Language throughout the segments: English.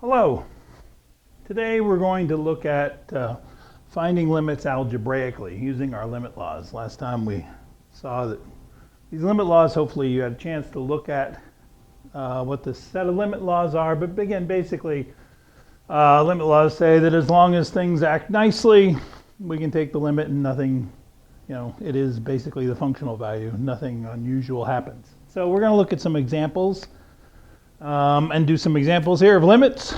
Hello. Today we're going to look at finding limits algebraically using our limit laws. Last time we saw that these limit laws, hopefully you had a chance to look at what the set of limit laws are. But again, basically, limit laws say that as long as things act nicely, we can take the limit and nothing, it is basically the functional value. Nothing unusual happens. So we're going to look at some examples. And do some examples here of limits.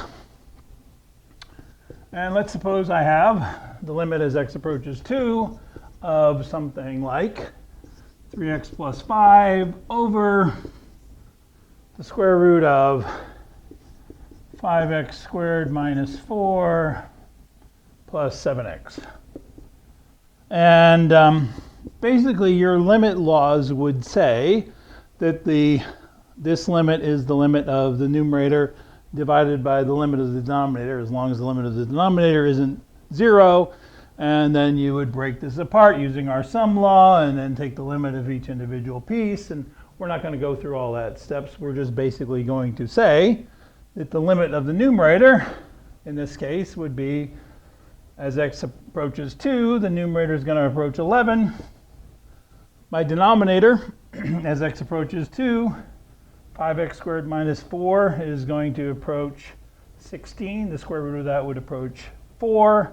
And let's suppose I have the limit as x approaches 2 of something like 3x plus 5 over the square root of 5x squared minus 4 plus 7x. And basically your limit laws would say that this limit is the limit of the numerator divided by the limit of the denominator, as long as the limit of the denominator isn't 0. And then you would break this apart using our sum law and then take the limit of each individual piece. And we're not going to go through all that steps. We're just basically going to say that the limit of the numerator, in this case, would be as x approaches 2, the numerator is going to approach 11. My denominator, as x approaches 2, 5x squared minus 4 is going to approach 16. The square root of that would approach 4.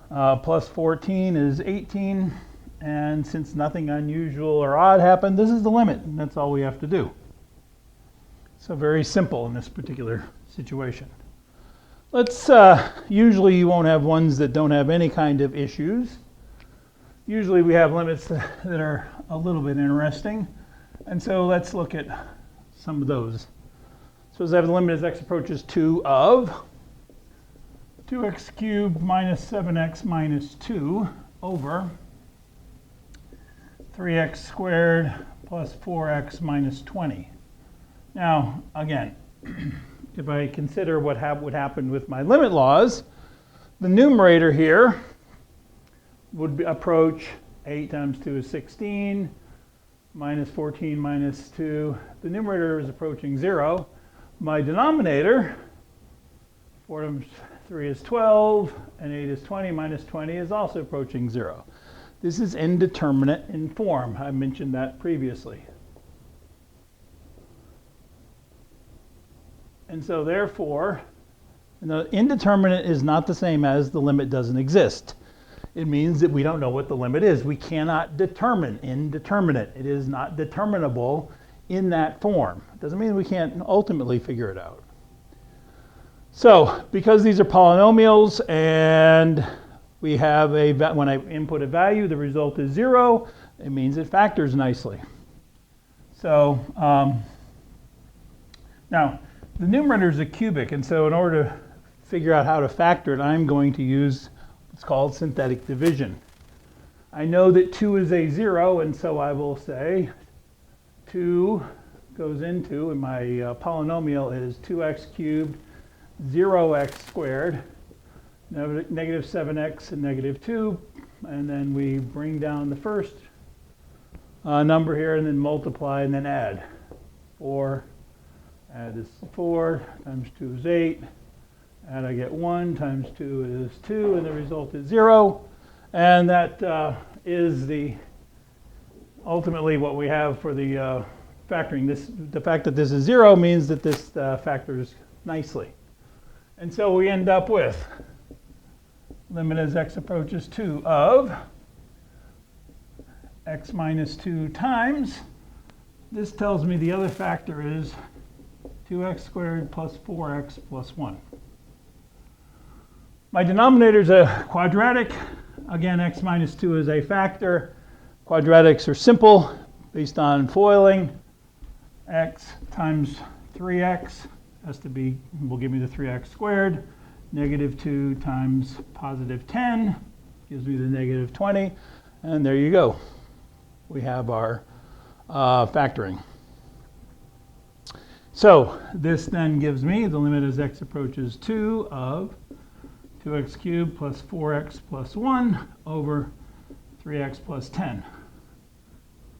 Plus 14 is 18. And since nothing unusual or odd happened, this is the limit. And that's all we have to do. So very simple in this particular situation. Let's, usually you won't have ones that don't have any kind of issues. Usually we have limits that are a little bit interesting. And so let's look at some of those. So as I have the limit as x approaches 2 of 2x cubed minus 7x minus 2 over 3x squared plus 4x minus 20. Now, again, if I consider what would happen with my limit laws, the numerator here would approach 8 times 2 is 16. Minus 14 minus 2. The numerator is approaching 0. My denominator, 4 times 3 is 12, and 8 is 20, minus 20 is also approaching 0. This is indeterminate in form. I mentioned that previously. And so therefore, indeterminate is not the same as the limit doesn't exist. It means that we don't know what the limit is. We cannot determine indeterminate. It is not determinable in that form. It doesn't mean we can't ultimately figure it out. So because these are polynomials and we have when I input a value, the result is 0, it means it factors nicely. So now the numerator is a cubic, and so in order to figure out how to factor it, I'm going to use it's called synthetic division. I know that 2 is a 0, and so I will say 2 goes into, and my polynomial is 2x cubed, 0x squared, negative 7x and negative 2, and then we bring down the first number here and then multiply and then add. 4, add this 4 times 2 is 8. And I get 1 times 2 is 2, and the result is 0. And that is ultimately what we have for the factoring. The fact that this is 0 means that this factors nicely. And so we end up with limit as x approaches 2 of x minus 2 times. This tells me the other factor is 2x squared plus 4x plus 1. My denominator is a quadratic. Again, x minus 2 is a factor. Quadratics are simple based on foiling. X times 3x will give me the 3x squared. Negative 2 times positive 10 gives me the negative 20. And there you go. We have our factoring. So this then gives me the limit as x approaches 2 of 2x cubed plus 4x plus 1 over 3x plus 10,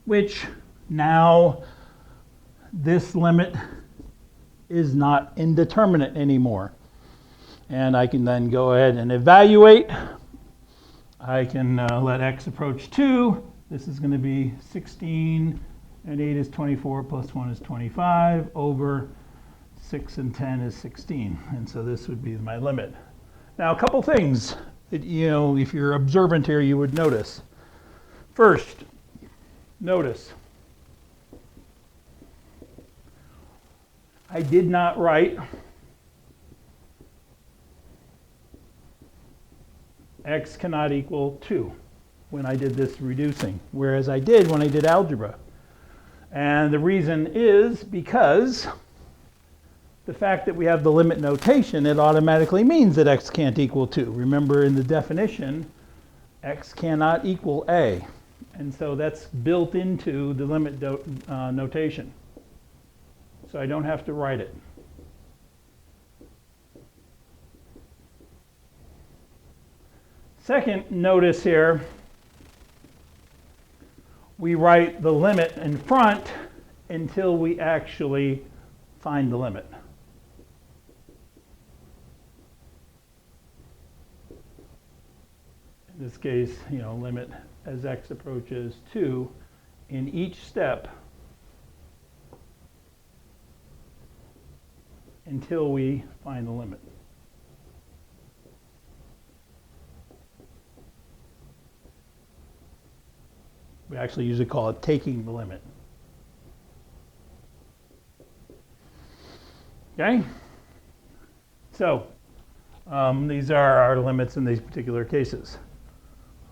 which now this limit is not indeterminate anymore. And I can then go ahead and evaluate. I can let x approach 2. This is going to be 16, and 8 is 24, plus 1 is 25, over 6 and 10 is 16. And so this would be my limit. Now, a couple things that, if you're observant here, you would notice. First, notice I did not write x cannot equal 2 when I did this reducing, whereas I did when I did algebra. And the reason is because the fact that we have the limit notation, it automatically means that x can't equal 2. Remember, in the definition, x cannot equal a. And so that's built into the limit notation. So I don't have to write it. Second, notice here, we write the limit in front until we actually find the limit. In this case, limit as x approaches 2 in each step until we find the limit. We actually usually call it taking the limit. Okay? So, these are our limits in these particular cases.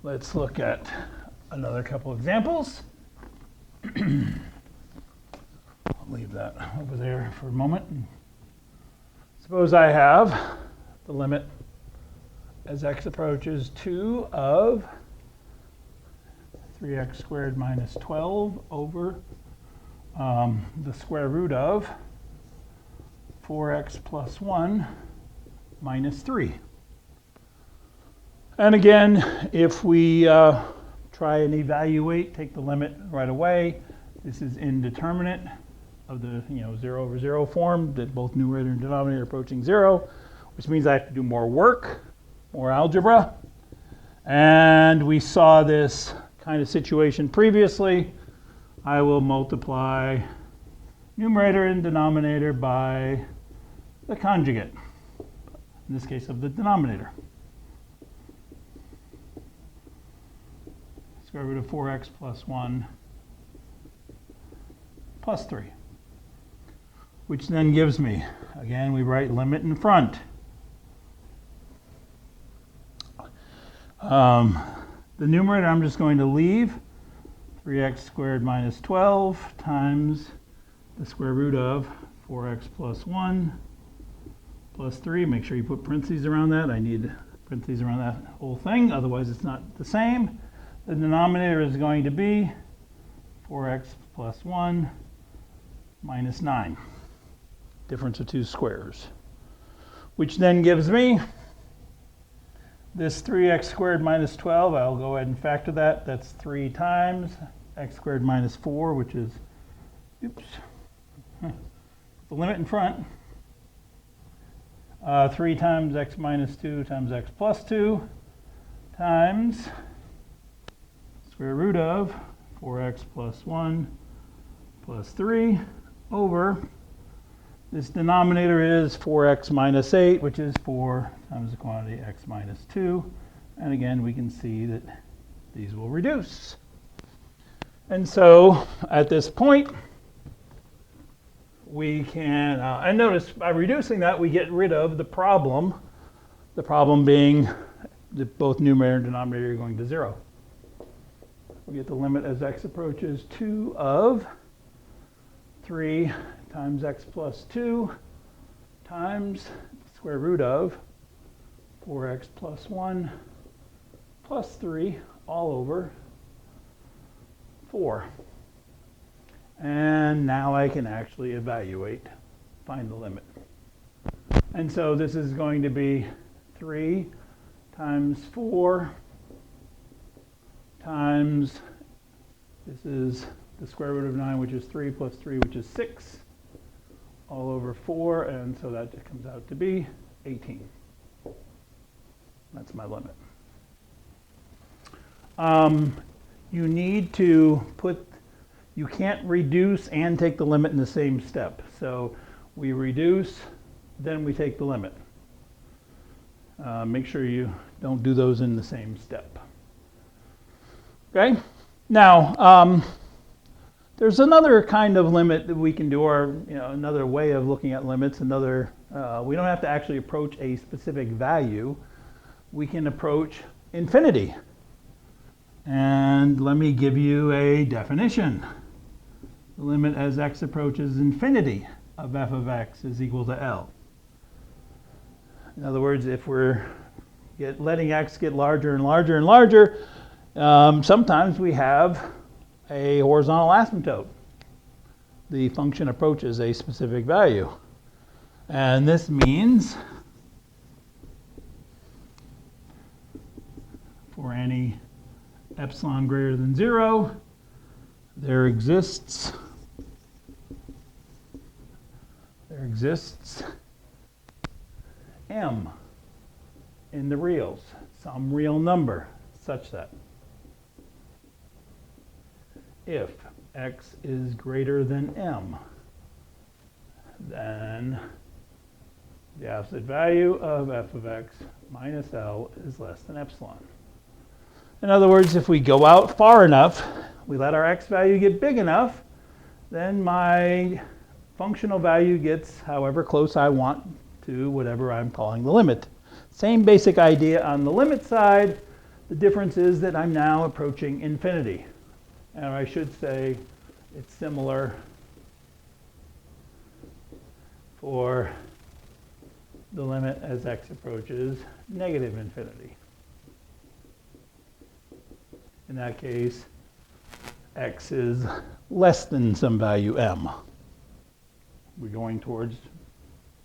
Let's look at another couple examples. I'll leave that over there for a moment. Suppose I have the limit as x approaches 2 of 3x squared minus 12 over the square root of 4x plus 1 minus 3. And again, if we try and evaluate, take the limit right away, this is indeterminate of the 0 over 0 form, that both numerator and denominator are approaching 0, which means I have to do more work, more algebra. And we saw this kind of situation previously. I will multiply numerator and denominator by the conjugate, in this case of the denominator. Square root of 4x plus 1 plus 3, which then gives me, again, we write limit in front. The numerator I'm just going to leave, 3x squared minus 12 times the square root of 4x plus 1 plus 3. Make sure you put parentheses around that. I need parentheses around that whole thing, otherwise it's not the same. The denominator is going to be 4x plus 1 minus 9. Difference of two squares. Which then gives me this 3x squared minus 12. I'll go ahead and factor that. That's 3 times x squared minus 4, which is, the limit in front. 3 times x minus 2 times x plus 2 times square root of 4x plus 1 plus 3 over, this denominator is 4x minus 8, which is 4 times the quantity x minus 2. And again, we can see that these will reduce. And so at this point, we can, and notice by reducing that, we get rid of the problem being that both numerator and denominator are going to 0. We get the limit as x approaches 2 of 3 times x plus 2 times the square root of 4x plus 1 plus 3 all over 4. And now I can actually evaluate, find the limit. And so this is going to be 3 times 4 times, this is the square root of 9, which is 3, plus 3, which is 6, all over 4, and so that comes out to be 18. That's my limit. You need to you can't reduce and take the limit in the same step. So we reduce, then we take the limit. Make sure you don't do those in the same step. Okay? Now, there's another kind of limit that we can do, or another way of looking at limits. We don't have to actually approach a specific value. We can approach infinity. And let me give you a definition. The limit as x approaches infinity of f of x is equal to L. In other words, if we're letting x get larger and larger and larger, sometimes we have a horizontal asymptote. The function approaches a specific value. And this means for any epsilon greater than 0, there exists m in the reals, some real number such that if x is greater than m, then the absolute value of f of x minus L is less than epsilon. In other words, if we go out far enough, we let our x value get big enough, then my functional value gets however close I want to whatever I'm calling the limit. Same basic idea on the limit side. The difference is that I'm now approaching infinity. And I should say it's similar for the limit as x approaches negative infinity. In that case, x is less than some value m. We're going towards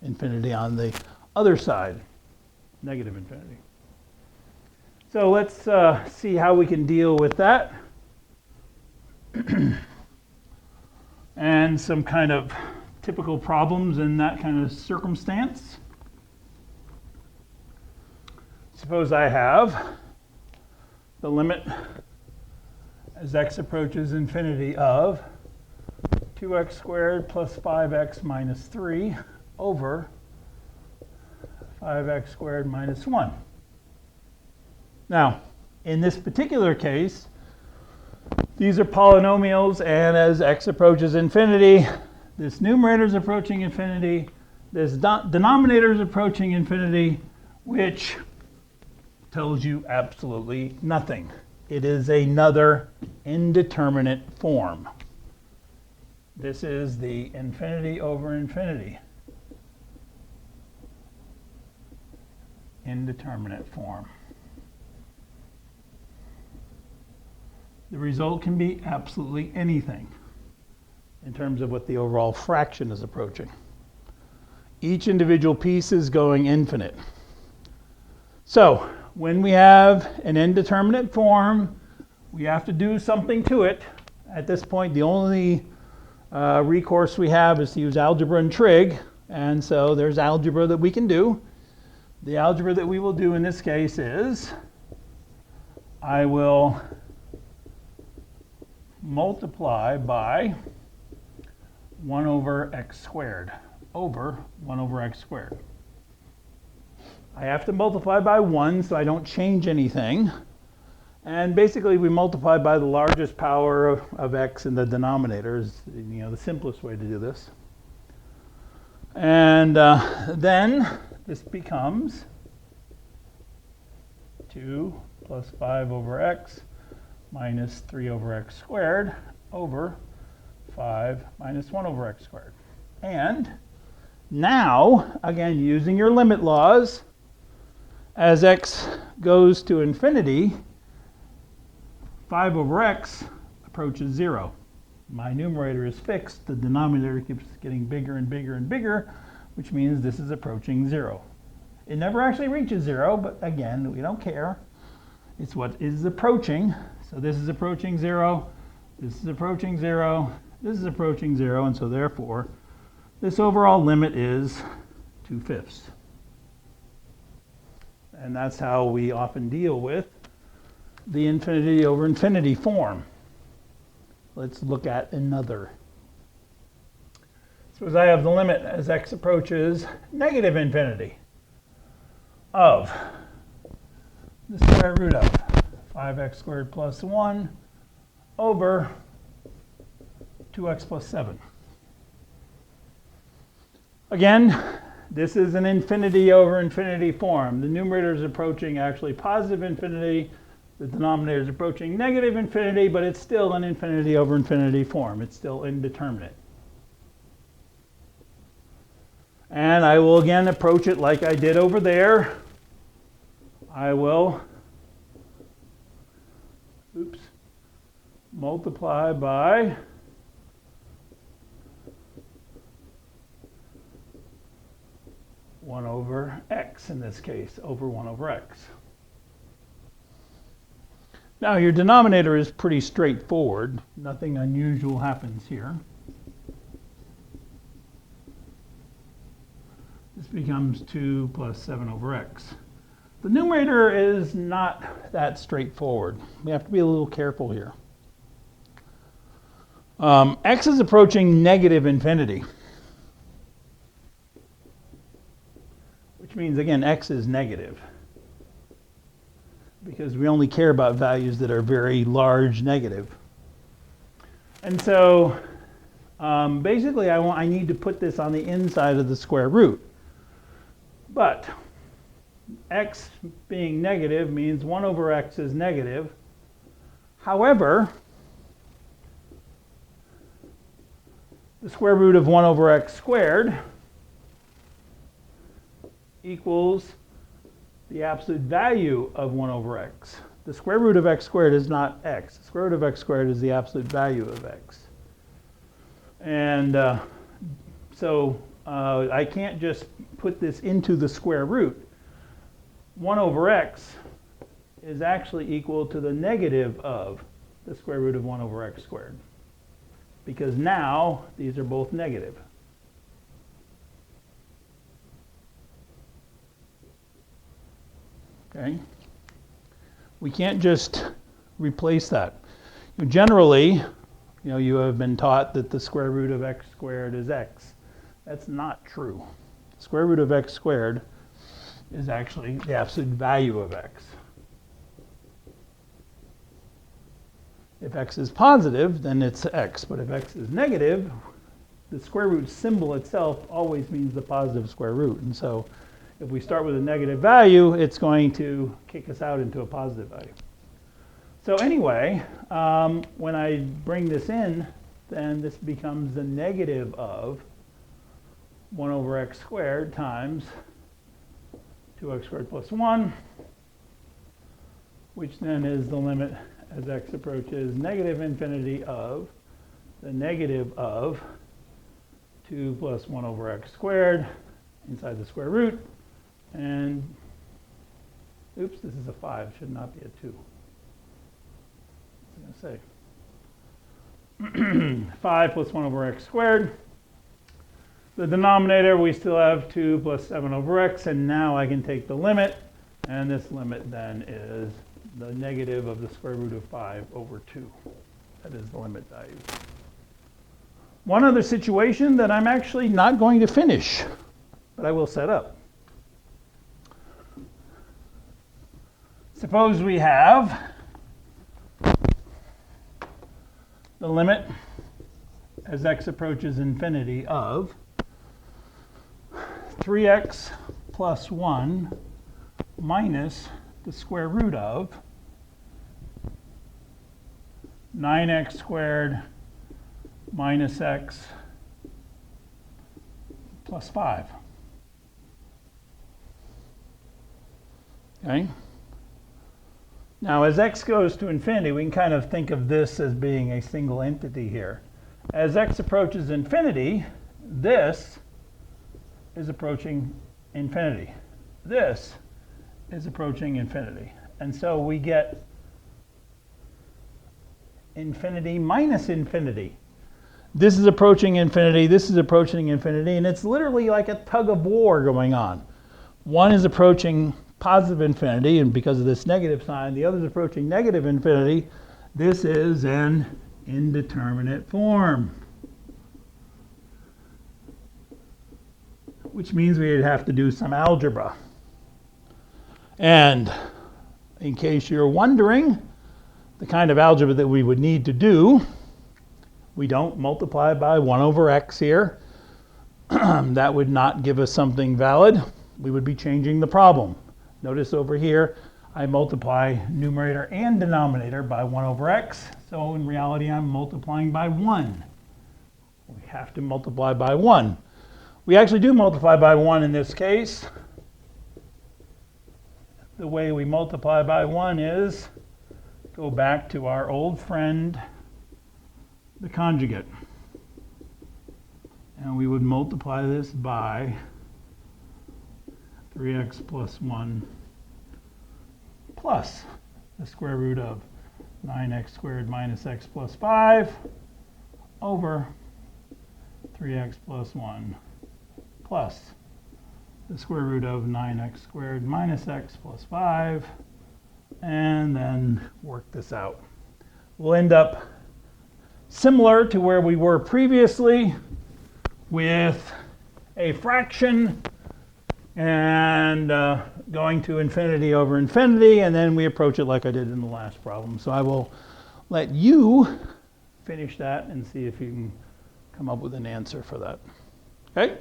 infinity on the other side, negative infinity. So let's see how we can deal with that. And some kind of typical problems in that kind of circumstance. Suppose I have the limit as x approaches infinity of 2x squared plus 5x minus 3 over 5x squared minus 1. Now, in this particular case, these are polynomials, and as x approaches infinity, this numerator is approaching infinity, this denominator is approaching infinity, which tells you absolutely nothing. It is another indeterminate form. This is the infinity over infinity indeterminate form. The result can be absolutely anything in terms of what the overall fraction is approaching. Each individual piece is going infinite. So when we have an indeterminate form, we have to do something to it. At this point, the only recourse we have is to use algebra and trig, and so there's algebra that we can do. The algebra that we will do in this case is I will multiply by 1 over x squared over 1 over x squared. I have to multiply by 1 so I don't change anything. And basically we multiply by the largest power of x in the denominator is the simplest way to do this. And then this becomes 2 plus 5 over x minus 3 over x squared over 5 minus 1 over x squared. And now, again, using your limit laws, as x goes to infinity, 5 over x approaches 0. My numerator is fixed. The denominator keeps getting bigger and bigger and bigger, which means this is approaching 0. It never actually reaches 0, but again, we don't care. It's what is approaching. So this is approaching 0, this is approaching 0, this is approaching 0, and so therefore, this overall limit is 2/5. And that's how we often deal with the infinity over infinity form. Let's look at another. Suppose I have the limit as x approaches negative infinity of the square root of 5x squared plus 1 over 2x plus 7. Again, this is an infinity over infinity form. The numerator is approaching actually positive infinity. The denominator is approaching negative infinity, but it's still an infinity over infinity form. It's still indeterminate. And I will again approach it like I did over there. I will multiply by one over x in this case, over 1 over x. Now your denominator is pretty straightforward. Nothing unusual happens here. This becomes 2 plus 7 over x. The numerator is not that straightforward. We have to be a little careful here. X is approaching negative infinity, which means, again, x is negative, because we only care about values that are very large negative. And so basically I need to put this on the inside of the square root. But x being negative means 1 over x is negative. However, the square root of 1 over x squared equals the absolute value of 1 over x. The square root of x squared is not x. The square root of x squared is the absolute value of x. And so I can't just put this into the square root. 1 over x is actually equal to the negative of the square root of 1 over x squared, because now these are both negative. Okay? We can't just replace that. Generally, you have been taught that the square root of x squared is x. That's not true. The square root of x squared is actually the absolute value of x. If x is positive, then it's x. But if x is negative, the square root symbol itself always means the positive square root. And so if we start with a negative value, it's going to kick us out into a positive value. So anyway, when I bring this in, then this becomes the negative of 1 over x squared times 2x squared plus 1, which then is the limit as x approaches negative infinity of the negative of 2 plus 1 over x squared inside the square root. And, oops, this is a 5. Should not be a 2. What was I going to say? 5 plus 1 over x squared. The denominator, we still have 2 plus 7 over x, and now I can take the limit, and this limit then is the negative of the square root of 5 over 2. That is the limit value. One other situation that I'm actually not going to finish, but I will set up. Suppose we have the limit as x approaches infinity of 3x plus 1 minus the square root of 9x squared minus x plus 5. Okay? Now, as x goes to infinity, we can kind of think of this as being a single entity here. As x approaches infinity, this is approaching infinity. This is approaching infinity. And so we get infinity minus infinity. This is approaching infinity, this is approaching infinity, and it's literally like a tug of war going on. One is approaching positive infinity, and because of this negative sign, the other is approaching negative infinity, this is an indeterminate form. Which means we'd have to do some algebra. And in case you're wondering, the kind of algebra that we would need to do, we don't multiply by 1 over x here. That would not give us something valid. We would be changing the problem. Notice over here, I multiply numerator and denominator by 1 over x. So in reality, I'm multiplying by 1. We have to multiply by 1. We actually do multiply by 1 in this case. The way we multiply by 1 is go back to our old friend, the conjugate. And we would multiply this by 3x plus 1 plus the square root of 9x squared minus x plus 5 over 3x plus 1 plus the square root of 9x squared minus x plus 5, and then work this out. We'll end up similar to where we were previously with a fraction and going to infinity over infinity, and then we approach it like I did in the last problem. So I will let you finish that and see if you can come up with an answer for that. Okay?